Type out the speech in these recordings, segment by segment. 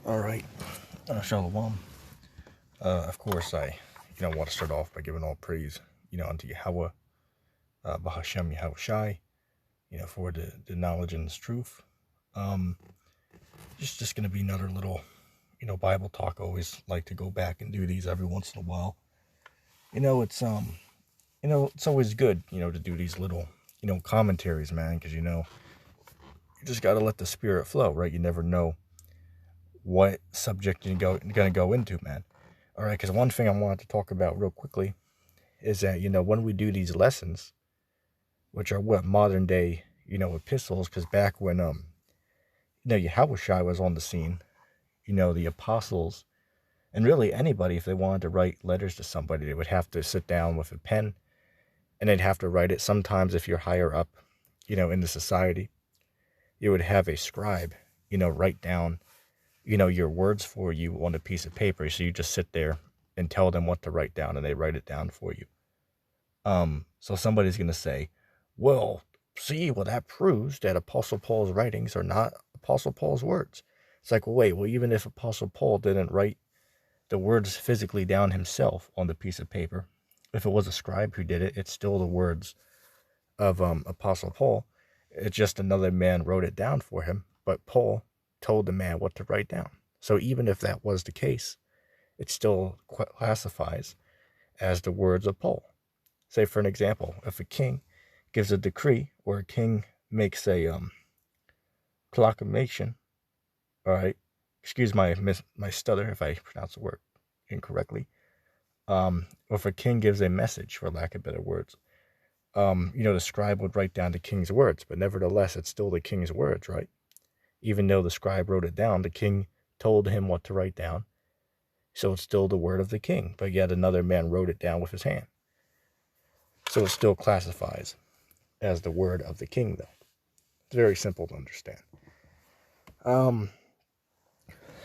All right, Shalom. Of course, I want to start off by giving all praise unto Yahweh, Bahashem Yahweh Shai, for the knowledge and this truth. Um, just gonna be another little Bible talk. I always like to go back and do these every once in a while. It's always good to do these little commentaries, man, because you just gotta let the spirit flow, right? You never know what subject you're gonna go into, man. All right, because one thing I wanted to talk about real quickly is that when we do these lessons, which are what modern day epistles, because back when Yahweh Shai was on the scene, the apostles and really anybody, if they wanted to write letters to somebody, they would have to sit down with a pen and they'd have to write it. Sometimes if you're higher up in the society, you would have a scribe write down your words for you on a piece of paper. So you just sit there and tell them what to write down and they write it down for you. So somebody's going to say, well, see, that proves that Apostle Paul's writings are not Apostle Paul's words. It's like, well, even if Apostle Paul didn't write the words physically down himself on the piece of paper, if it was a scribe who did it, it's still the words of Apostle Paul. It's just another man wrote it down for him, but Paul told the man what to write down. So even if that was the case, it still classifies as the words of Paul. Say, for an example, if a king gives a decree or a king makes a proclamation, all right, excuse my stutter if I pronounce the word incorrectly, or if a king gives a message, for lack of better words, the scribe would write down the king's words, but nevertheless, it's still the king's words, right? Even though the scribe wrote it down, the king told him what to write down, so it's still the word of the king, but yet another man wrote it down with his hand. So it still classifies as the word of the king, though. It's very simple to understand.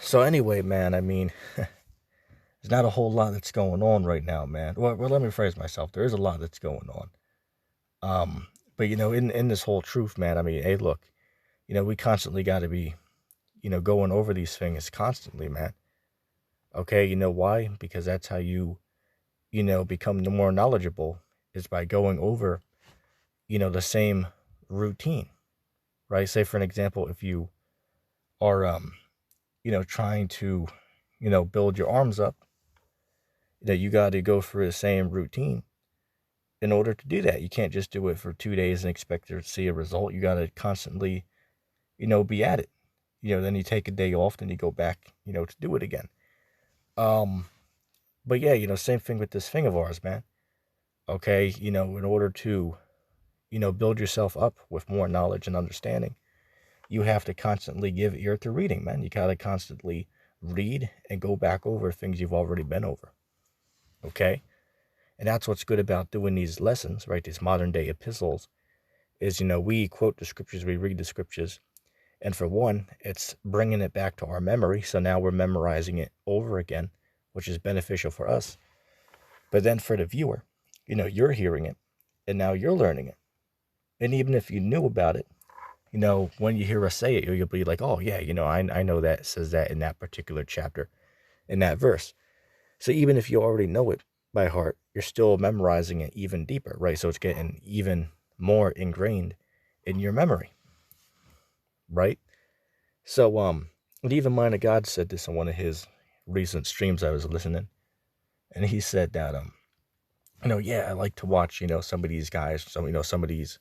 So anyway, man, I mean, there's not a whole lot that's going on right now, man. Well, let me phrase myself. There is a lot that's going on. But in this whole truth, man, I mean, hey, look, we constantly got to be, going over these things constantly, man. Okay, you know why? Because that's how you become more knowledgeable, is by going over, the same routine, right? Say, for an example, if you are, trying to, build your arms up, you got to go through the same routine in order to do that. You can't just do it for 2 days and expect to see a result. You got to constantly, be at it. Then you take a day off, then you go back, to do it again. But yeah, same thing with this thing of ours, man. Okay, in order to, build yourself up with more knowledge and understanding, you have to constantly give ear to reading, man. You got to constantly read and go back over things you've already been over. Okay? And that's what's good about doing these lessons, right? These modern day epistles is, we quote the scriptures, we read the scriptures. And for one, it's bringing it back to our memory. So now we're memorizing it over again, which is beneficial for us. But then for the viewer, you're hearing it and now you're learning it. And even if you knew about it, when you hear us say it, you'll be like, oh yeah, I know that says that in that particular chapter, in that verse. So even if you already know it by heart, you're still memorizing it even deeper, right? So it's getting even more ingrained in your memory, right? So, the Even Mind of God said this on one of his recent streams I was listening, and he said that, yeah, I like to watch, some of these guys, some of these,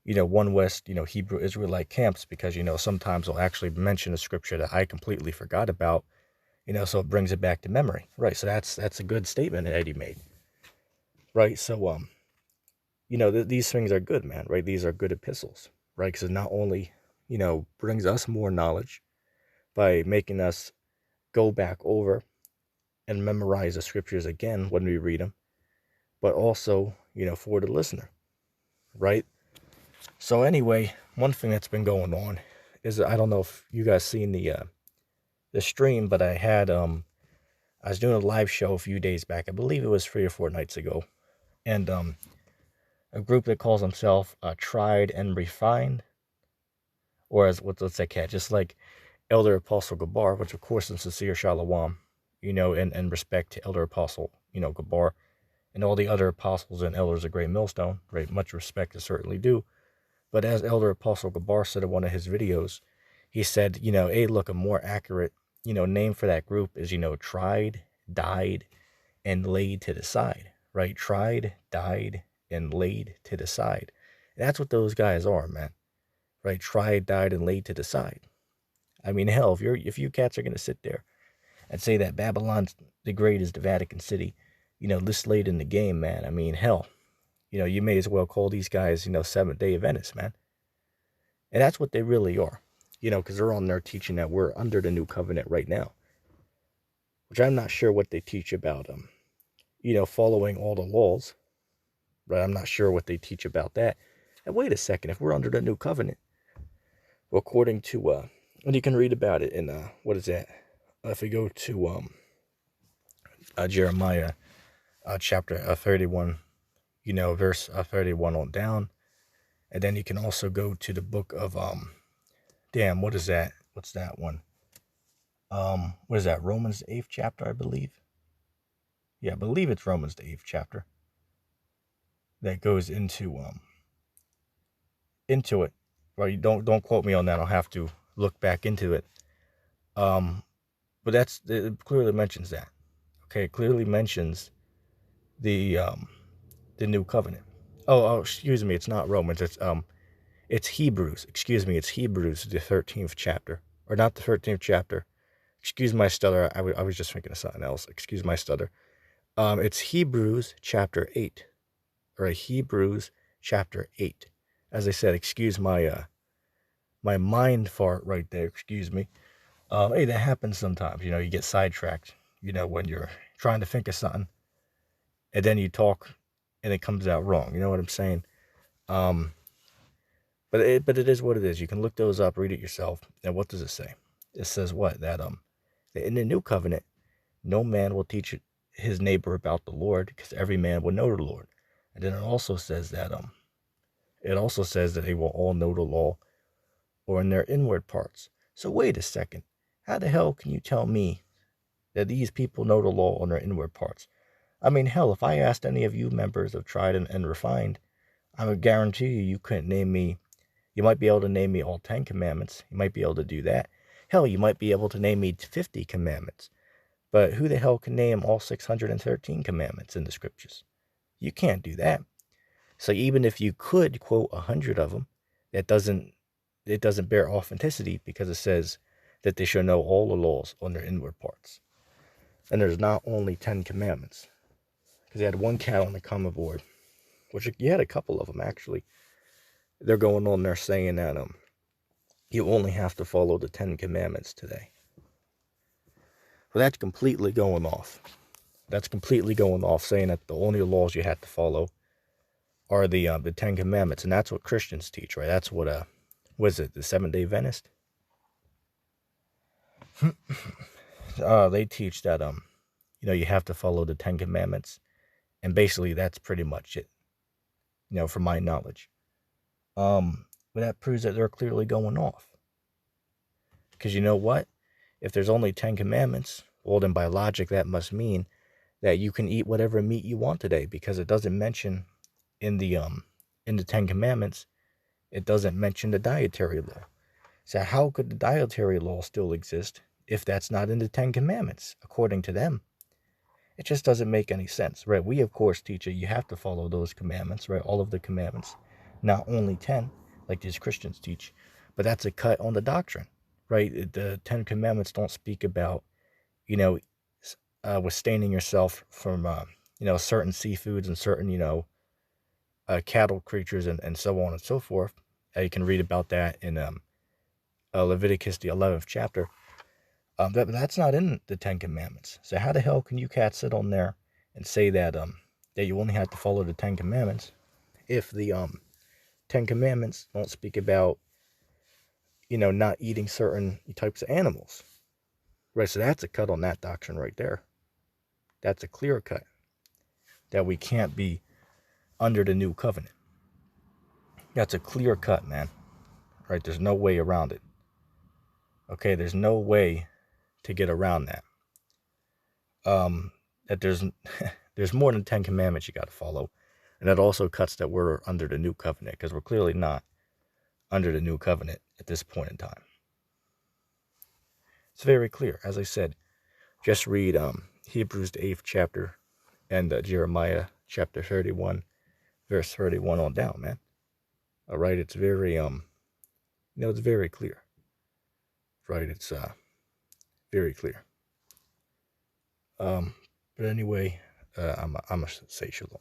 One West, Hebrew Israelite camps, because, sometimes they'll actually mention a scripture that I completely forgot about, so it brings it back to memory, right? So that's a good statement that Eddie made, right? So, these things are good, man, right? These are good epistles, right? Because it not only, brings us more knowledge by making us go back over and memorize the scriptures again when we read them, but also, for the listener, right? So anyway, one thing that's been going on is, I don't know if you guys seen the stream, but I was doing a live show a few days back. I believe it was 3 or 4 nights ago, and a group that calls themselves Tried and Refined, or as let's say, just like Elder Apostle Gabar, which of course is sincere shalom, and respect to Elder Apostle, Gabar, and all the other apostles and elders of Great Millstone, right? Much respect, I certainly do. But as Elder Apostle Gabar said in one of his videos, he said, hey, look, a more accurate, name for that group is, tried, died, and laid to the side, right? Tried, died, and laid to the side. And that's what those guys are, man, right? Tried, died, and laid to the side. I mean, hell, if you cats are going to sit there and say that Babylon the Great is the Vatican City, this late in the game, man, I mean, hell, you may as well call these guys, Seventh-day Adventists, man. And that's what they really are, because they're on there teaching that we're under the new covenant right now, which I'm not sure what they teach about, following all the laws, right? I'm not sure what they teach about that. And wait a second, if we're under the new covenant, well, according to, and you can read about it in, what is that? If we go to Jeremiah chapter 31, verse 31 on down. And then you can also go to the book of, what is that? What's that one? What is that? Romans 8th chapter, I believe. Yeah, I believe it's Romans the 8th chapter. That goes into it. Well, you don't quote me on that. I'll have to look back into it. But it clearly mentions that. Okay, it clearly mentions the new covenant. Oh, excuse me, it's not Romans, it's Hebrews. Excuse me, it's Hebrews, the 13th chapter. Or not the 13th chapter. Excuse my stutter, I was just thinking of something else. Excuse my stutter. It's Hebrews chapter 8. Or Hebrews chapter 8. As I said, excuse my my mind fart right there, excuse me. Hey, that happens sometimes, you get sidetracked, when you're trying to think of something, and then you talk, and it comes out wrong, you know what I'm saying? But it is what it is. You can look those up, read it yourself, and what does it say? It says what? That in the new covenant, no man will teach his neighbor about the Lord, because every man will know the Lord. And then it also says that they will all know the law, or in their inward parts. So wait a second. How the hell can you tell me that these people know the law on their inward parts? I mean, hell, if I asked any of you members of Tried and Refined, I would guarantee you couldn't name me. You might be able to name me all 10 commandments. You might be able to do that. Hell, you might be able to name me 50 commandments. But who the hell can name all 613 commandments in the scriptures? You can't do that. So even if you could quote 100 of them, it doesn't bear authenticity, because it says that they shall know all the laws on their inward parts. And there's not only 10 commandments. Because they had one cat on the common board, which you had a couple of them actually. They're going on there saying that you only have to follow the 10 commandments today. Well, that's completely going off. That's completely going off, saying that the only laws you have to follow are the 10 commandments. And that's what Christians teach, right? That's what was it, the Seventh-day Adventist? They teach that you have to follow the 10 commandments, and basically that's pretty much it, from my knowledge. But that proves that they're clearly going off, because you know what, if there's only 10 commandments, well then by logic that must mean that you can eat whatever meat you want today, because it doesn't mention in the 10 commandments, it doesn't mention the dietary law. So how could the dietary law still exist if that's not in the 10 commandments, according to them? It just doesn't make any sense, right? We, of course, teach you have to follow those commandments, right? All of the commandments, not only 10, like these Christians teach, but that's a cut on the doctrine, right? The 10 commandments don't speak about, withstanding yourself from, certain seafoods and certain, cattle creatures and so on and so forth. You can read about that in Leviticus, the 11th chapter. But that's not in the 10 commandments. So how the hell can you cats sit on there and say that that you only have to follow the 10 commandments if the 10 commandments don't speak about, not eating certain types of animals? Right, so that's a cut on that doctrine right there. That's a clear cut that we can't be under the new covenant. That's a clear cut, man. Right, there's no way around it. Okay, there's no way to get around that. That there's more than 10 commandments you got to follow. And that also cuts that we're under the new covenant, because we're clearly not under the new covenant at this point in time. It's very clear. As I said, just read Hebrews the 8th chapter and Jeremiah chapter 31, verse 31 on down, man. All right, it's very it's very clear. Right, it's very clear. But anyway, I'm gonna say shalom.